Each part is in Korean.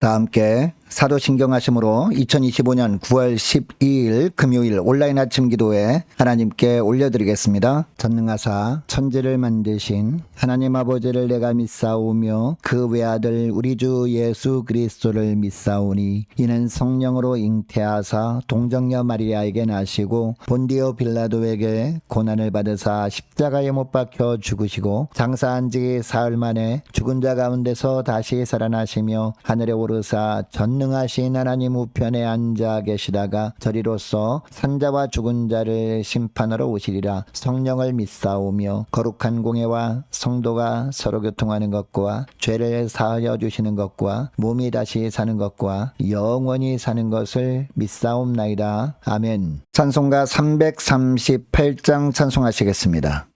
다 함께 사도신경하심으로 2025년 9월 12일 금요일 온라인 아침 기도에 하나님께 올려드리겠습니다. 전능하사 천지를 만드신 하나님 아버지를 내가 믿사오며 그 외아들 우리 주 예수 그리스도를 믿사오니 이는 성령으로 잉태하사 동정녀 마리아에게 나시고 본디오 빌라도에게 고난을 받으사 십자가에 못 박혀 죽으시고 장사한 지 사흘 만에 죽은 자 가운데서 다시 살아나시며 하늘에 오르사 전능하신 하나님 우편에 앉아 계시다가 저리로서 산자와 죽은 자를 심판하러 오시리라. 성령을 믿사오며 거룩한 공예와 성도가 서로 교통하는 것과 죄를 사하여 주시는 것과 몸이 다시 사는 것과 영원히 사는 것을 믿사옵나이다. 아멘. 찬송가 338장 찬송하시겠습니다.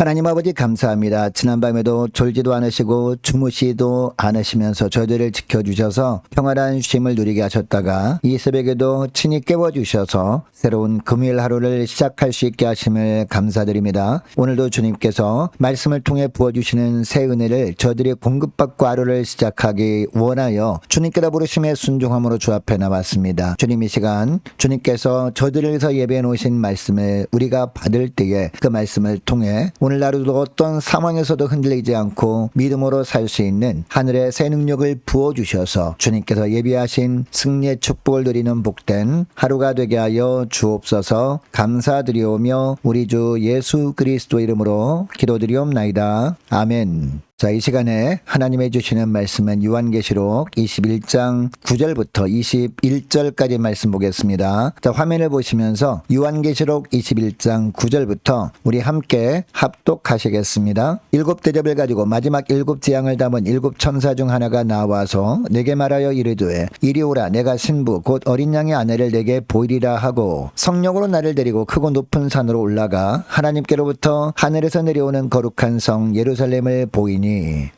하나님 아버지 감사합니다. 지난밤에도 졸지도 않으시고 주무시도 않으시면서 저희들을 지켜주셔서 평안한 쉼을 누리게 하셨다가 이 새벽에도 친히 깨워주셔서 새로운 금요일 하루를 시작할 수 있게 하심을 감사드립니다. 오늘도 주님께서 말씀을 통해 부어주시는 새 은혜를 저희들이 공급받고 하루를 시작하기 원하여 주님께로 부르심에 순종함으로 주 앞에 나왔습니다. 주님 이 시간 주님께서 저희들을 위해서 예배해 놓으신 말씀을 우리가 받을 때에 그 말씀을 통해 오늘 하루도 어떤 상황에서도 흔들리지 않고 믿음으로 살 수 있는 하늘의 새 능력을 부어주셔서 주님께서 예비하신 승리의 축복을 누리는 복된 하루가 되게 하여 주옵소서. 감사드리오며 우리 주 예수 그리스도 이름으로 기도드리옵나이다. 아멘. 자, 이 시간에 하나님의 주시는 말씀은 요한계시록 21장 9절부터 21절까지 말씀 보겠습니다. 자, 화면을 보시면서 요한계시록 21장 9절부터 우리 함께 합독하시겠습니다. 7대접을 가지고 마지막 7재앙을 담은 7천사 중 하나가 나와서 내게 말하여 이르되 이리 오라, 내가 신부 곧 어린 양의 아내를 내게 보이리라 하고 성령으로 나를 데리고 크고 높은 산으로 올라가 하나님께로부터 하늘에서 내려오는 거룩한 성 예루살렘을 보이니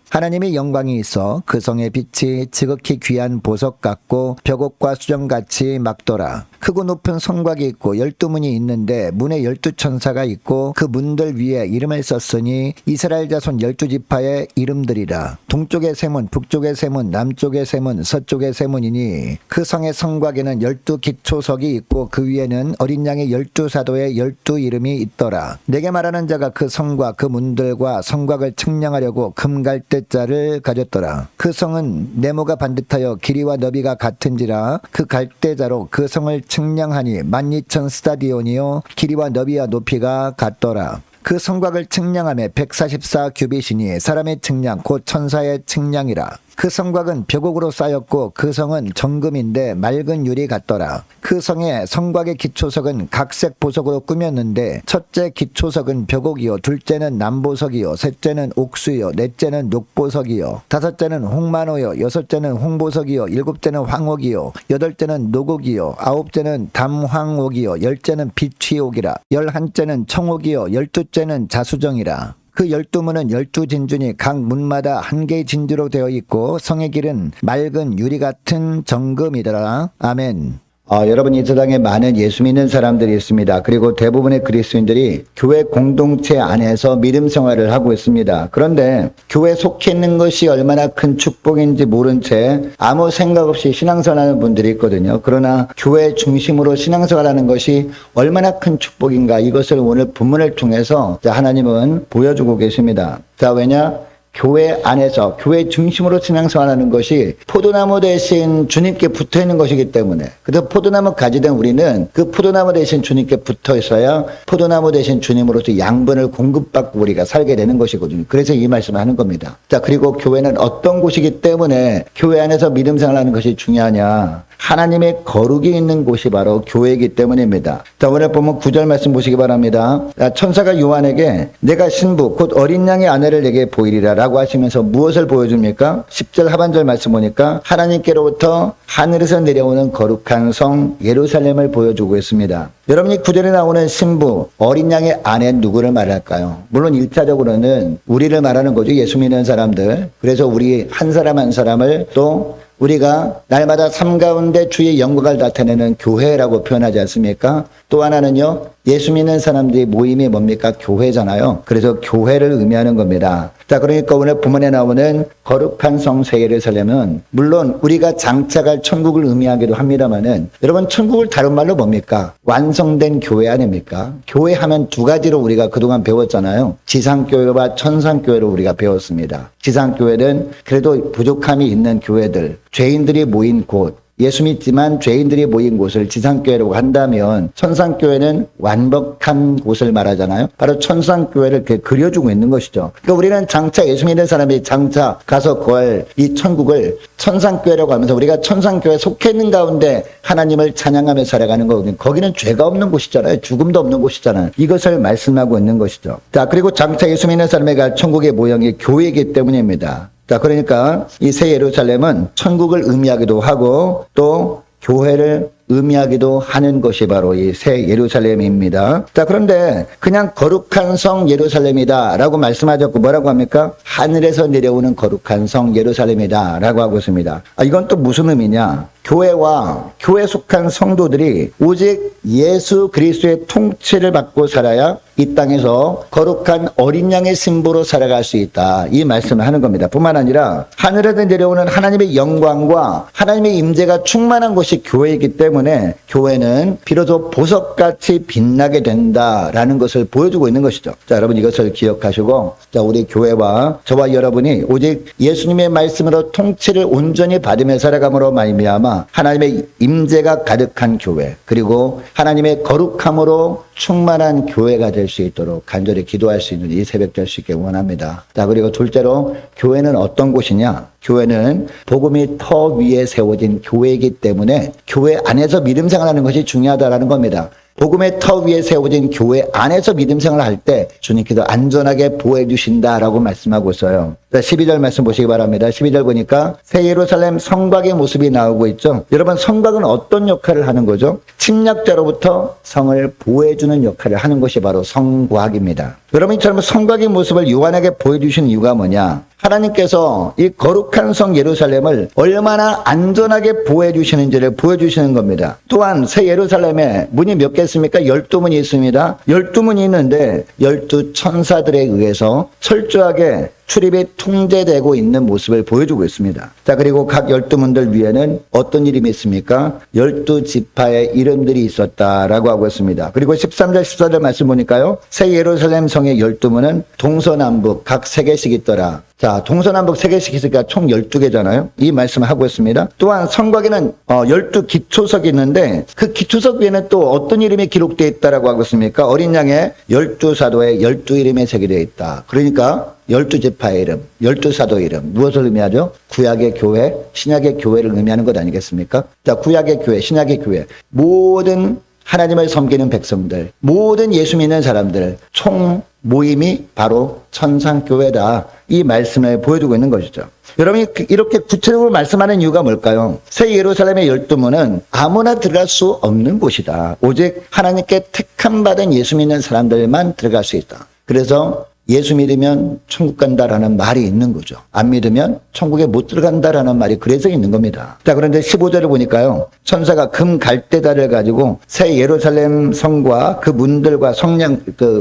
하나님의 영광이 있어 그 성의 빛이 지극히 귀한 보석 같고 벽옥과 수정같이 막더라. 크고 높은 성곽이 있고 12문이 있는데 문에 12천사가 있고 그 문들 위에 이름을 썼으니 이스라엘 자손 12지파의 이름들이라. 동쪽의 세문, 북쪽의 세문, 남쪽의 세문, 서쪽의 세문이니 그 성의 성곽에는 12기초석이 있고 그 위에는 어린 양의 12사도의 12이름이 있더라. 내게 말하는 자가 그 성과 그 문들과 성곽을 측량하려고 금갈대자를 가졌더라. 그 성은 네모가 반듯하여 길이와 너비가 같은지라 그 갈대자로 그 성을 측량하니 12,000 스타디온이요 길이와 너비와 높이가 같더라. 그 성곽을 측량하며 144 규빗이니 사람의 측량 곧 천사의 측량이라. 그 성곽은 벽옥으로 쌓였고 그 성은 정금인데 맑은 유리 같더라. 그 성의 성곽의 기초석은 각색 보석으로 꾸몄는데 첫째 기초석은 벽옥이요 둘째는 남보석이요 셋째는 옥수요 넷째는 녹보석이요 다섯째는 홍만호요 여섯째는 홍보석이요 일곱째는 황옥이요 여덟째는 노곡이요 아홉째는 담황옥이요 열째는 비취옥이라. 열한째는 청옥이요 열두째는 자수정이라. 그 12문은 12진주니 각 문마다 한 개의 진주로 되어 있고 성의 길은 맑은 유리 같은 정금이더라. 아멘. 여러분, 이 세상에 많은 예수 믿는 사람들이 있습니다. 그리고 대부분의 그리스도인들이 교회 공동체 안에서 믿음 생활을 하고 있습니다. 그런데 교회에 속해 있는 것이 얼마나 큰 축복인지 모른 채 아무 생각 없이 신앙생활하는 분들이 있거든요. 그러나 교회 중심으로 신앙생활하는 것이 얼마나 큰 축복인가, 이것을 오늘 본문을 통해서 하나님은 보여주고 계십니다. 자, 왜냐? 교회 안에서 교회 중심으로 신앙생활하는 것이 포도나무 대신 주님께 붙어있는 것이기 때문에, 그래서 포도나무 가지된 우리는 그 포도나무 대신 주님께 붙어 있어야 포도나무 대신 주님으로서 양분을 공급받고 우리가 살게 되는 것이거든요. 그래서 이 말씀을 하는 겁니다. 자, 그리고 교회는 어떤 곳이기 때문에 교회 안에서 믿음 생활하는 것이 중요하냐? 하나님의 거룩이 있는 곳이 바로 교회이기 때문입니다. 자, 오늘 보면 9절 말씀 보시기 바랍니다. 천사가 요한에게 내가 신부 곧 어린 양의 아내를 내게 보이리라 라고 하시면서 무엇을 보여줍니까? 10절 하반절 말씀 보니까 하나님께로부터 하늘에서 내려오는 거룩한 성 예루살렘을 보여주고 있습니다. 여러분이 9절에 나오는 신부 어린 양의 아내 누구를 말할까요? 물론 1차적으로는 우리를 말하는 거죠. 예수 믿는 사람들. 그래서 우리 한 사람 한 사람을 또 우리가 날마다 삶 가운데 주의 영광을 나타내는 교회라고 표현하지 않습니까? 또 하나는요, 예수 믿는 사람들이 모임이 뭡니까? 교회잖아요. 그래서 교회를 의미하는 겁니다. 자, 그러니까 오늘 본문에 나오는 거룩한 성 새 예루살렘은 물론 우리가 장차갈 천국을 의미하기도 합니다만은, 여러분, 천국을 다른 말로 뭡니까? 완성된 교회 아닙니까? 교회 하면 두 가지로 우리가 그동안 배웠잖아요. 지상교회와 천상교회로 우리가 배웠습니다. 지상교회는 그래도 부족함이 있는 교회들, 죄인들이 모인 곳, 예수 믿지만 죄인들이 모인 곳을 지상교회라고 한다면, 천상교회는 완벽한 곳을 말하잖아요. 바로 천상교회를 이렇게 그려주고 있는 것이죠. 그러니까 우리는 장차 예수 믿는 사람이 장차 가서 구할 이 천국을 천상교회라고 하면서 우리가 천상교회에 속해 있는 가운데 하나님을 찬양하며 살아가는 거거든요. 거기는 죄가 없는 곳이잖아요. 죽음도 없는 곳이잖아요. 이것을 말씀하고 있는 것이죠. 자, 그리고 장차 예수 믿는 사람이 갈 천국의 모형이 교회이기 때문입니다. 자, 그러니까 이 새 예루살렘은 천국을 의미하기도 하고 또 교회를 의미하기도 하는 것이 바로 이 새 예루살렘입니다. 자, 그런데 그냥 거룩한 성 예루살렘이다 라고 말씀하셨고 뭐라고 합니까? 하늘에서 내려오는 거룩한 성 예루살렘이다 라고 하고 있습니다. 이건 또 무슨 의미냐? 교회와 교회에 속한 성도들이 오직 예수 그리스도의 통치를 받고 살아야 이 땅에서 거룩한 어린 양의 신부로 살아갈 수 있다. 이 말씀을 하는 겁니다. 뿐만 아니라 하늘에서 내려오는 하나님의 영광과 하나님의 임재가 충만한 곳이 교회이기 때문에 교회는 비로소 보석같이 빛나게 된다라는 것을 보여주고 있는 것이죠. 자, 여러분 이것을 기억하시고, 자, 우리 교회와 저와 여러분이 오직 예수님의 말씀으로 통치를 온전히 받으며 살아감으로 말미암아 하나님의 임재가 가득한 교회, 그리고 하나님의 거룩함으로 충만한 교회가 될 수 있도록 간절히 기도할 수 있는 이 새벽 될 수 있게 원합니다. 자, 그리고 둘째로 교회는 어떤 곳이냐? 교회는 복음이 터 위에 세워진 교회이기 때문에 교회 안에서 믿음 생활하는 것이 중요하다라는 겁니다. 복음의 터 위에 세워진 교회 안에서 믿음 생활을 할 때 주님께서 안전하게 보호해 주신다라고 말씀하고 있어요. 12절 말씀 보시기 바랍니다. 12절 보니까 새 예루살렘 성곽의 모습이 나오고 있죠. 여러분, 성곽은 어떤 역할을 하는 거죠? 침략자로부터 성을 보호해 주는 역할을 하는 것이 바로 성곽입니다. 여러분, 이처럼 성곽의 모습을 요한에게 보여주신 이유가 뭐냐? 하나님께서 이 거룩한 성 예루살렘을 얼마나 안전하게 보호해 주시는지를 보여주시는 겁니다. 또한 새 예루살렘에 문이 몇 개 있습니까? 12문이 있습니다. 12문이 있는데 12천사들에 의해서 철저하게 출입이 통제되고 있는 모습을 보여주고 있습니다. 자, 그리고 각 12문들 위에는 어떤 이름이 있습니까? 12지파의 이름들이 있었다라고 하고 있습니다. 그리고 13절 14절 말씀 보니까요, 새 예루살렘 성의 12문은 동서남북 각 3개씩 있더라. 자, 동서남북 3개씩 있으니까 총 12개잖아요. 이 말씀을 하고 있습니다. 또한 성곽에는 12기초석이 있는데 그 기초석 위에는 또 어떤 이름이 기록되어 있다라고 하고 있습니까? 어린 양의 12사도의 12이름이 새겨져 있다. 그러니까 12지파의 이름, 12사도의 이름, 무엇을 의미하죠? 구약의 교회, 신약의 교회를 의미하는 것 아니겠습니까? 자, 구약의 교회, 신약의 교회, 모든 하나님을 섬기는 백성들, 모든 예수 믿는 사람들 총 모임이 바로 천상교회다. 이 말씀을 보여주고 있는 것이죠. 여러분이 이렇게 구체적으로 말씀하는 이유가 뭘까요? 새 예루살렘의 12문은 아무나 들어갈 수 없는 곳이다. 오직 하나님께 택함 받은 예수 믿는 사람들만 들어갈 수 있다. 그래서 예수 믿으면 천국 간다라는 말이 있는 거죠. 안 믿으면 천국에 못 들어간다라는 말이 그래서 있는 겁니다. 자, 그런데 15절을 보니까요, 천사가 금 갈대다를 가지고 새 예루살렘 성과 그 문들과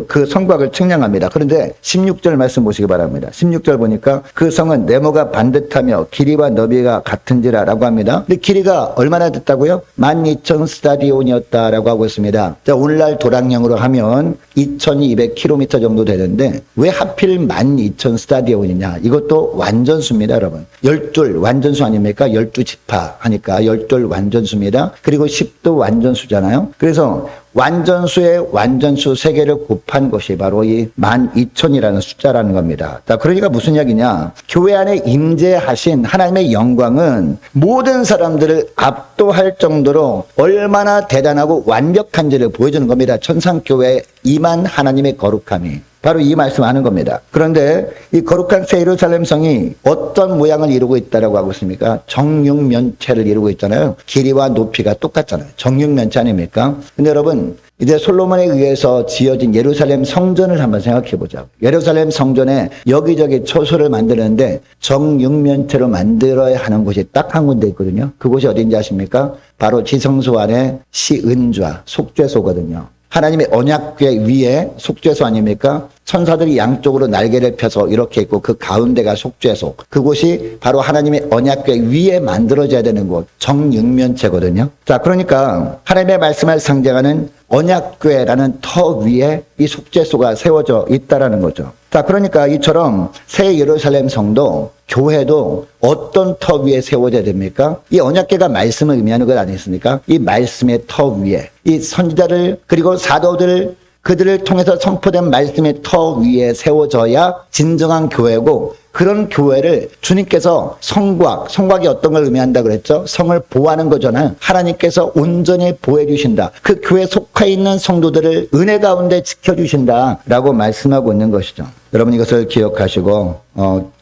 그 성곽을 측량합니다. 그런데 16절 말씀 보시기 바랍니다. 16절 보니까 그 성은 네모가 반듯하며 길이와 너비가 같은지라라고 합니다. 근데 길이가 얼마나 됐다고요? 12,000 스타디온이었다라고 하고 있습니다. 자, 오늘날 도량형으로 하면 2200km 정도 되는데 왜 하필 12,000 스타디온이냐? 이것도 완전수입니다, 여러분. 12 완전수 아닙니까? 12지파 하니까 12 완전수입니다. 그리고 10도 완전수잖아요. 그래서 완전수의 완전수 3개를 곱한 것이 바로 이 12,000이라는 숫자라는 겁니다. 자, 그러니까 무슨 이야기냐? 교회 안에 임재하신 하나님의 영광은 모든 사람들을 압도할 정도로 얼마나 대단하고 완벽한지를 보여주는 겁니다. 천상교회에 임한 하나님의 거룩함이. 바로 이 말씀하는 겁니다. 그런데 이 거룩한 새 예루살렘 성이 어떤 모양을 이루고 있다라고 하고 있습니까? 정육면체를 이루고 있잖아요. 길이와 높이가 똑같잖아요. 정육면체 아닙니까? 근데 여러분, 이제 솔로몬에 의해서 지어진 예루살렘 성전을 한번 생각해 보자. 예루살렘 성전에 여기저기 초소를 만드는데 정육면체로 만들어야 하는 곳이 딱 한 군데 있거든요. 그곳이 어딘지 아십니까? 바로 지성소 안에 시은좌, 속죄소거든요. 하나님의 언약궤 위에 속죄소 아닙니까? 천사들이 양쪽으로 날개를 펴서 이렇게 있고 그 가운데가 속죄소. 그곳이 바로 하나님의 언약궤 위에 만들어져야 되는 곳, 정육면체거든요. 자, 그러니까 하나님의 말씀을 상징하는 언약궤라는 터 위에 이 속죄소가 세워져 있다라는 거죠. 자, 그러니까 이처럼 새 예루살렘 성도, 교회도 어떤 터 위에 세워져야 됩니까? 이 언약궤가 말씀을 의미하는 것 아니겠습니까? 이 말씀의 터 위에 이 선지자를 그리고 사도들 그들을 통해서 선포된 말씀의 터 위에 세워져야 진정한 교회고, 그런 교회를 주님께서 성곽이 어떤 걸 의미한다 그랬죠? 성을 보호하는 거잖아요. 하나님께서 온전히 보호해 주신다. 그 교회에 속해 있는 성도들을 은혜 가운데 지켜주신다라고 말씀하고 있는 것이죠. 여러분 이것을 기억하시고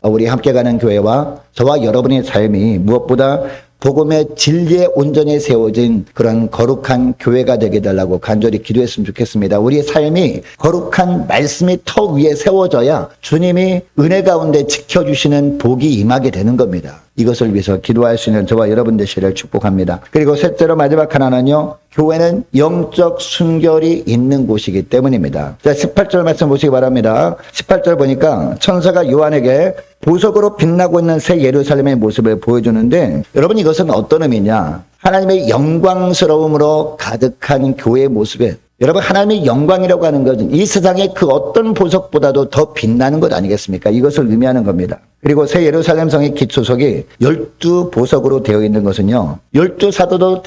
우리 함께 가는 교회와 저와 여러분의 삶이 무엇보다 복음의 진리에 온전히 세워진 그런 거룩한 교회가 되게 달라고 간절히 기도했으면 좋겠습니다. 우리의 삶이 거룩한 말씀이 터 위에 세워져야 주님이 은혜 가운데 지켜주시는 복이 임하게 되는 겁니다. 이것을 위해서 기도할 수 있는 저와 여러분 되시기를 축복합니다. 그리고 셋째로 마지막 하나는요, 교회는 영적 순결이 있는 곳이기 때문입니다. 자, 18절 말씀 보시기 바랍니다. 18절 보니까 천사가 요한에게 보석으로 빛나고 있는 새 예루살렘의 모습을 보여주는데, 여러분 이것은 어떤 의미냐? 하나님의 영광스러움으로 가득한 교회의 모습에, 여러분 하나님의 영광이라고 하는 것은 이 세상의 그 어떤 보석보다도 더 빛나는 것 아니겠습니까? 이것을 의미하는 겁니다. 그리고 새 예루살렘 성의 기초석이 12보석으로 되어 있는 것은요, 12사도도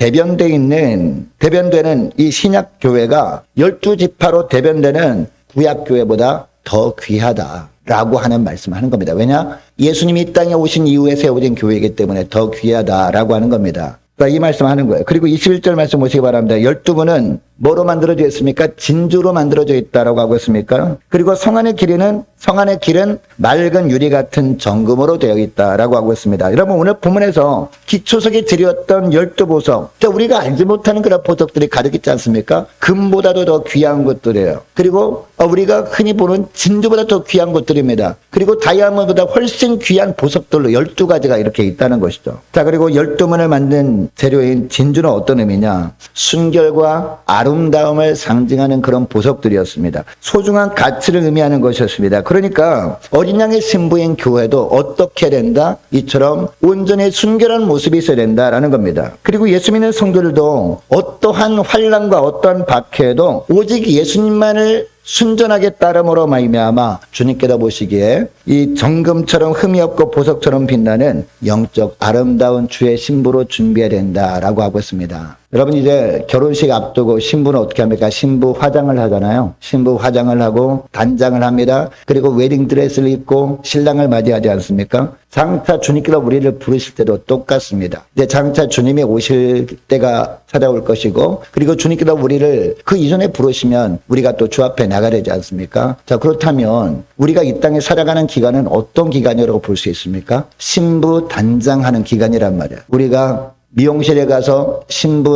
대변되는 이 신약교회가 12지파로 대변되는 구약교회보다 더 귀하다라고 하는 말씀을 하는 겁니다. 왜냐? 예수님이 이 땅에 오신 이후에 세워진 교회이기 때문에 더 귀하다라고 하는 겁니다. 이 말씀 하는 거예요. 그리고 21절 말씀 보시기 바랍니다. 12분은 뭐로 만들어져 있습니까? 진주로 만들어져 있다라고 하고 있습니까? 그리고 성안의 길은 맑은 유리 같은 정금으로 되어 있다라고 하고 있습니다. 여러분 오늘 본문에서 기초석이 드렸던 12보석, 우리가 알지 못하는 그런 보석들이 가득 있지 않습니까? 금보다도 더 귀한 것들이에요. 그리고 우리가 흔히 보는 진주보다 더 귀한 것들입니다. 그리고 다이아몬드보다 훨씬 귀한 보석들로 12가지가 이렇게 있다는 것이죠. 자, 그리고 12문을 만든 재료인 진주는 어떤 의미냐? 순결과 아름다움을 상징하는 그런 보석들이었습니다. 소중한 가치를 의미하는 것이었습니다. 그러니까 어린 양의 신부인 교회도 어떻게 된다? 이처럼 온전히 순결한 모습이 있어야 된다라는 겁니다. 그리고 예수 믿는 성도들도 어떠한 환난과 어떠한 박해에도 오직 예수님만을 순전하게 따름으로 말미암아 주님께서 보시기에 이 정금처럼 흠이 없고 보석처럼 빛나는 영적 아름다운 주의 신부로 준비해야 된다라고 하고 있습니다. 여러분 이제 결혼식 앞두고 신부는 어떻게 합니까? 신부 화장을 하잖아요. 신부 화장을 하고 단장을 합니다. 그리고 웨딩드레스를 입고 신랑을 맞이하지 않습니까? 장차 주님께서 우리를 부르실 때도 똑같습니다. 이제 장차 주님이 오실 때가 찾아올 것이고, 그리고 주님께서 우리를 그 이전에 부르시면 우리가 또 주 앞에 나가야 되지 않습니까? 자, 그렇다면 우리가 이 땅에 살아가는 기간은 어떤 기간이라고 볼 수 있습니까? 신부 단장하는 기간이란 말이에요. 우리가 미용실에 가서 신부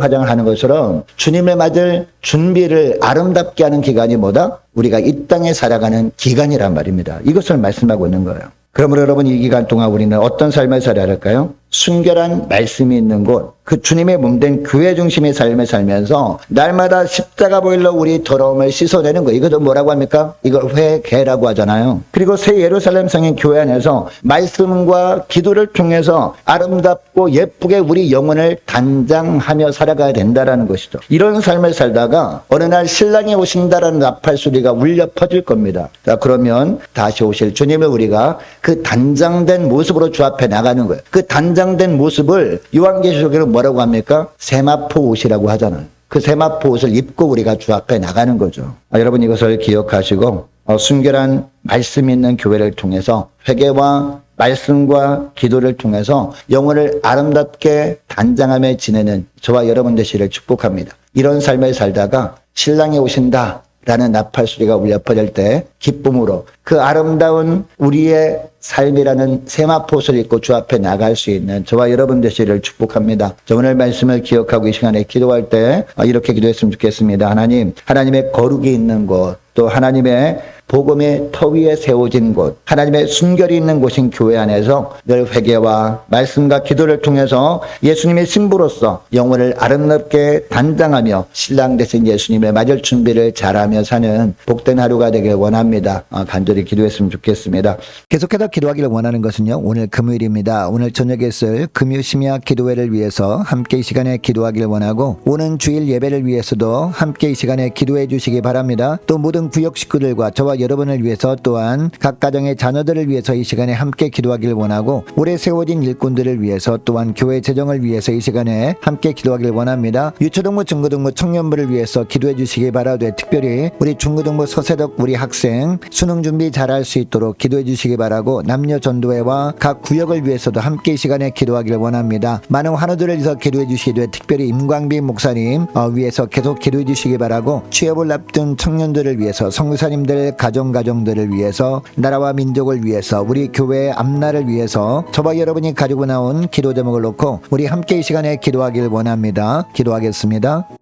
화장을 하는 것처럼 주님을 맞을 준비를 아름답게 하는 기간이 뭐다? 우리가 이 땅에 살아가는 기간이란 말입니다. 이것을 말씀하고 있는 거예요. 그러므로 여러분 이 기간 동안 우리는 어떤 삶을 살아야 할까요? 순결한 말씀이 있는 곳, 그 주님의 몸된 교회 중심의 삶을 살면서 날마다 십자가 보일러 우리 더러움을 씻어내는 거, 이것도 뭐라고 합니까? 이걸 회개라고 하잖아요. 그리고 새 예루살렘 성인 교회 안에서 말씀과 기도를 통해서 아름답고 예쁘게 우리 영혼을 단장하며 살아가야 된다라는 것이죠. 이런 삶을 살다가 어느 날 신랑이 오신다라는 나팔 소리가 울려 퍼질 겁니다. 자, 그러면 다시 오실 주님을 우리가 그 단장된 모습으로 주 앞에 나가는 거예요. 그 단장된 모습을 요한계시록에는 뭐라고 합니까? 세마포 옷이라고 하잖아요. 그 세마포 옷을 입고 우리가 주 앞에 나가는 거죠. 여러분 이것을 기억하시고 순결한 말씀 있는 교회를 통해서 회개와 말씀과 기도를 통해서 영혼을 아름답게 단장하며 지내는 저와 여러분 되시기를 축복합니다. 이런 삶을 살다가 신랑이 오신다 라는 나팔 소리가 울려 퍼질 때 기쁨으로 그 아름다운 우리의 삶이라는 세마포옷을 입고 주 앞에 나갈 수 있는 저와 여러분 되시기를 축복합니다. 저 오늘 말씀을 기억하고 이 시간에 기도할 때 이렇게 기도했으면 좋겠습니다. 하나님의 거룩이 있는 곳, 또 하나님의 복음의 터 위에 세워진 곳, 하나님의 순결이 있는 곳인 교회 안에서 늘 회개와 말씀과 기도를 통해서 예수님의 신부로서 영혼을 아름답게 단장하며 신랑 되신 예수님을 맞을 준비를 잘하며 사는 복된 하루가 되길 원합니다. 간절히 기도했으면 좋겠습니다. 계속해서 기도하기를 원하는 것은요, 오늘 금요일입니다. 오늘 저녁에 쓸 금요 심야 기도회를 위해서 함께 이 시간에 기도하기를 원하고, 오는 주일 예배를 위해서도 함께 이 시간에 기도해 주시기 바랍니다. 또 모든 구역 식구들과 저와 여러분을 위해서, 또한 각 가정의 자녀들을 위해서 이 시간에 함께 기도하기를 원하고, 올해 세워진 일꾼들을 위해서, 또한 교회 재정을 위해서 이 시간에 함께 기도하기를 원합니다. 유초등부 중고등부 청년부를 위해서 기도해 주시기 바라되, 특별히 우리 중고등부 서세덕 우리 학생 수능 준비 잘할 수 있도록 기도해 주시기 바라고, 남녀 전도회와 각 구역을 위해서도 함께 이 시간에 기도하기를 원합니다. 많은 환우들을 위해서 기도해 주시되, 특별히 임광빈 목사님 위해서 계속 기도해 주시기 바라고, 취업을 앞둔 청년들을 위해서 선교사님들 가정들을 위해서, 나라와 민족을 위해서, 우리 교회의 앞날을 위해서 저와 여러분이 가지고 나온 기도 제목을 놓고 우리 함께 이 시간에 기도하길 원합니다. 기도하겠습니다.